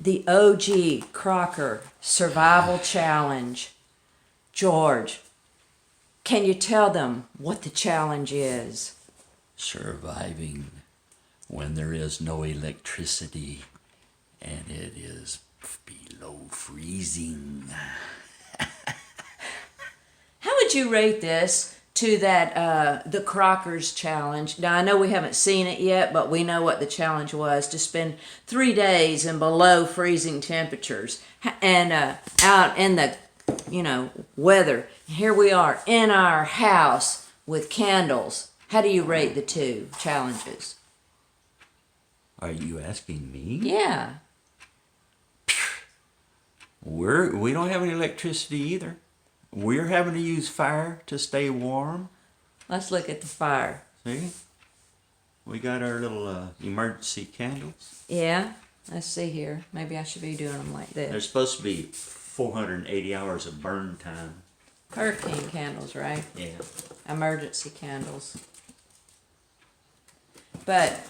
the OG Crocker Survival Challenge. George, can you tell them what the challenge is? Surviving when there is no electricity and it is below freezing. How would you rate this to that the Crockers challenge? Now I know we haven't seen it yet, but we know what the challenge was, to spend 3 days in below freezing temperatures and out in the weather. Here we are in our house with candles. How do you rate the two challenges? Are you asking me? Yeah. We don't have any electricity either. We're having to use fire to stay warm. Let's look at the fire. See? We got our little emergency candles. Yeah. Let's see here. Maybe I should be doing them like this. There's supposed to be 480 hours of burn time. Hurricane candles, right? Yeah. Emergency candles. But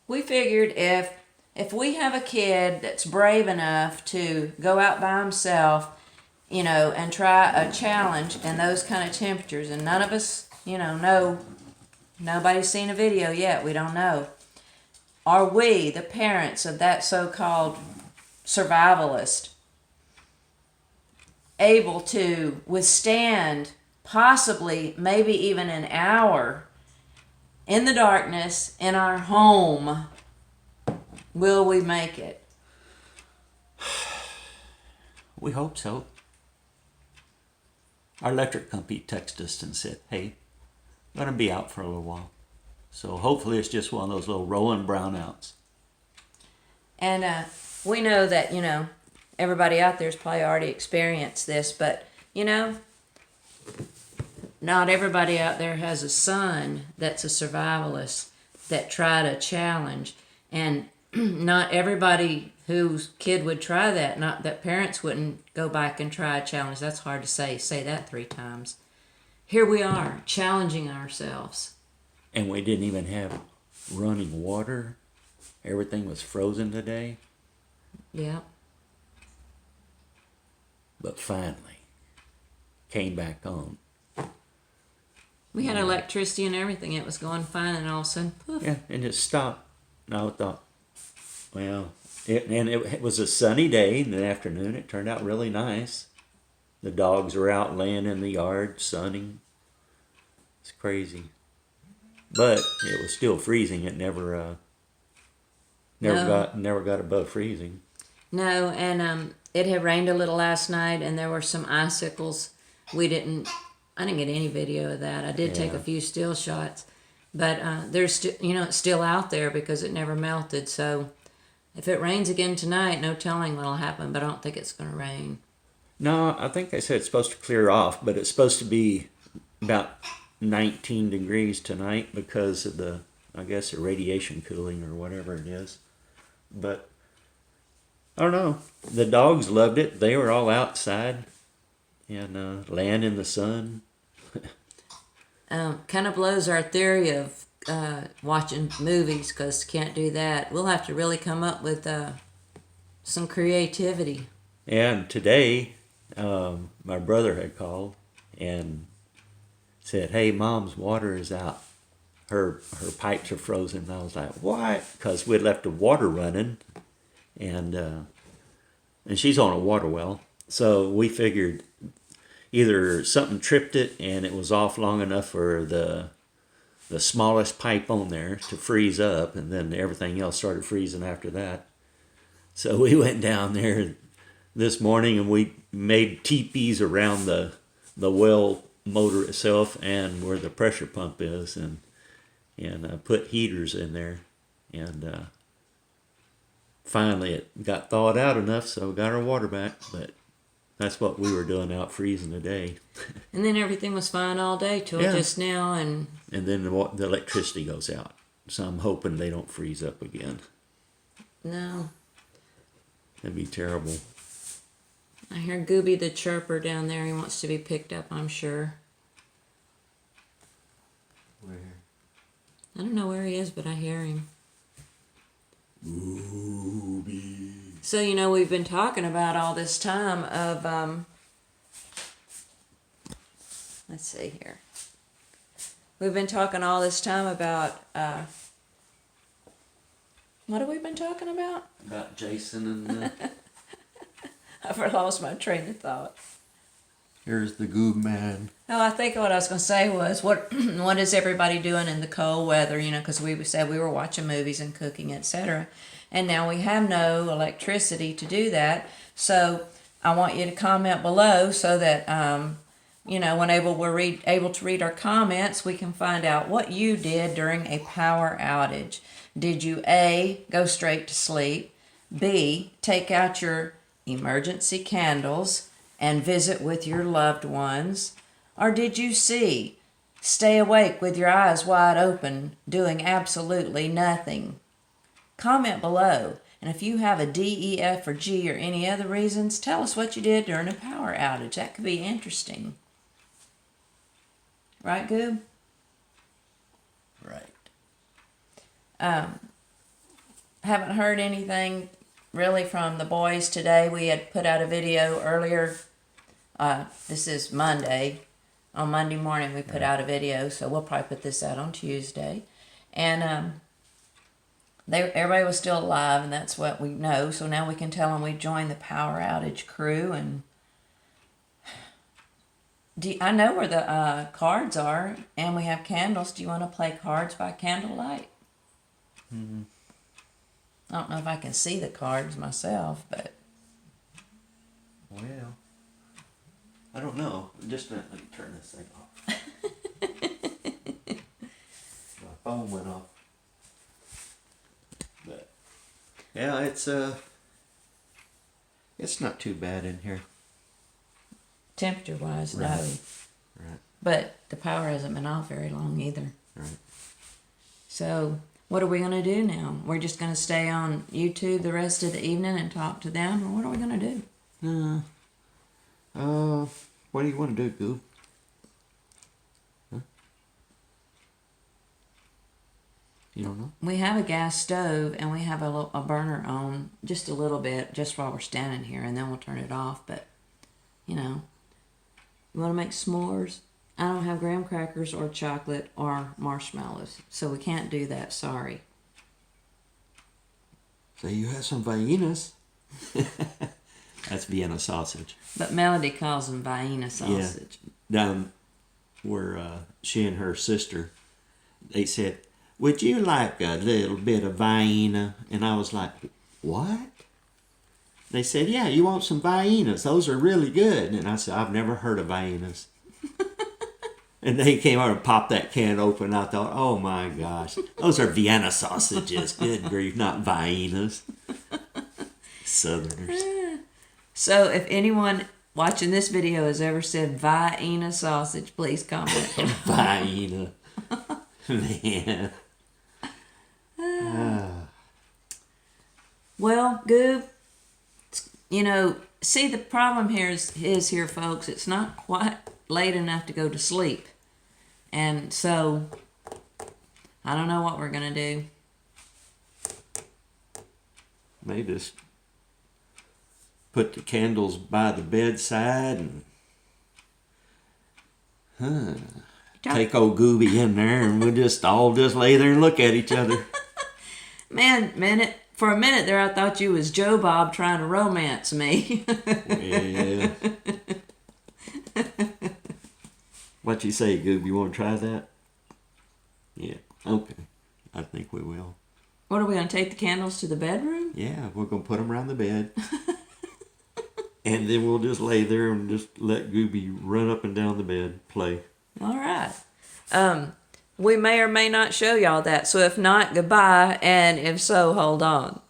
we figured if we have a kid that's brave enough to go out by himself, and try a challenge in those kind of temperatures, and none of us, know, nobody's seen a video yet, we don't know. Are we, the parents of that so-called survivalist, able to withstand possibly maybe even an hour in the darkness in our home? Will we make it? We hope so. Our electric company texted us and said, hey, I'm going to be out for a little while. So hopefully it's just one of those little rolling brownouts. And we know that, everybody out there's probably already experienced this, but, not everybody out there has a son that's a survivalist that tried a challenge. And not everybody whose kid would try that, not that parents wouldn't go back and try a challenge. That's hard to say that 3 times. Here we are, challenging ourselves. And we didn't even have running water. Everything was frozen today. Yeah. But finally, came back on. We had electricity and everything. It was going fine, and all of a sudden, poof. Yeah, and it stopped. And I thought, well, it was a sunny day in the afternoon. It turned out really nice. The dogs were out laying in the yard, sunning. It's crazy. But it was still freezing. It never got above freezing. No, and it had rained a little last night, and there were some icicles. I didn't get any video of that. I did take a few still shots, but there's still, it's still out there because it never melted. So if it rains again tonight, no telling what'll happen. But I don't think it's going to rain. No, I think they said it's supposed to clear off, but it's supposed to be about 19 degrees tonight because of the radiation cooling or whatever it is. But I don't know. The dogs loved it. They were all outside and laying in the sun. Kind of blows our theory of watching movies, because can't do that. We'll have to really come up with some creativity. And today, my brother had called and said, hey, Mom's water is out. Her pipes are frozen. And I was like, what? Because we'd left the water running, and she's on a water well. So we figured either something tripped it and it was off long enough for the smallest pipe on there to freeze up, and then everything else started freezing after that. So we went down there this morning and we made teepees around the well motor itself and where the pressure pump is, and put heaters in there, and finally it got thawed out enough, so we got our water back. But that's what we were doing out freezing today. And then everything was fine all day till just now, and then the electricity goes out. So I'm hoping they don't freeze up again. No. That'd be terrible. I hear Gooby the chirper down there. He wants to be picked up, I'm sure. Where? I don't know where he is, but I hear him. Gooby. So, we've been talking about all this time of, let's see here. We've been talking all this time about, what have we been talking about? About Jason and I've lost my train of thought. here's the Goob Man. Oh, I think what I was going to say was, what is everybody doing in the cold weather? Because we said we were watching movies and cooking, etc. And now we have no electricity to do that. So I want you to comment below so that, when we're able to read our comments, we can find out what you did during a power outage. Did you A, go straight to sleep, B, take out your emergency candles and visit with your loved ones, or did you C, stay awake with your eyes wide open, doing absolutely nothing? Comment below, and if you have a D, E, F, or G, or any other reasons, tell us what you did during a power outage. That could be interesting. Right, Goob? Right. Haven't heard anything really from the boys today. We had put out a video earlier. This is Monday. On Monday morning we put out a video, so we'll probably put this out on Tuesday. And everybody was still alive, and that's what we know. So now we can tell them we joined the power outage crew. And I know where the cards are, and we have candles. Do you want to play cards by candlelight? Mm-hmm. I don't know if I can see the cards myself, but... Well, I don't know. Just a minute, let me turn this thing off. My phone went off. But yeah, it's not too bad in here. Temperature-wise, no. Right. But the power hasn't been off very long either. Right. So, what are we going to do now? We're just going to stay on YouTube the rest of the evening and talk to them, or what are we going to do? What do you want to do, Goob? Huh? You don't know? We have a gas stove, and we have a burner on just a little bit, just while we're standing here, and then we'll turn it off. But, you want to make s'mores? I don't have graham crackers or chocolate or marshmallows, so we can't do that, sorry. So you have some Viennas. That's Vienna sausage. But Melody calls them Vienna sausage. Yeah. Down where she and her sister, they said, would you like a little bit of Vienna? And I was like, what? They said, yeah, you want some Viennas. Those are really good. And I said, I've never heard of Viennas. And they came out and popped that can open. I thought, oh my gosh, those are Vienna sausages. Good grief, not Viennas. Southerners. So if anyone watching this video has ever said Vienna sausage, please comment. Vienna. Man. Well, Goob, see, the problem here is here, folks. It's not quite late enough to go to sleep. And so, I don't know what we're going to do. Maybe just put the candles by the bedside and take old Gooby in there, and we'll just all lay there and look at each other. Man, for a minute there I thought you was Joe Bob trying to romance me. Yeah. What you say, Goob? You want to try that? Yeah. Okay. I think we will. What, are we going to take the candles to the bedroom? Yeah, we're going to put them around the bed. And then we'll just lay there and just let Gooby run up and down the bed, play. All right. We may or may not show y'all that. So if not, goodbye. And if so, hold on.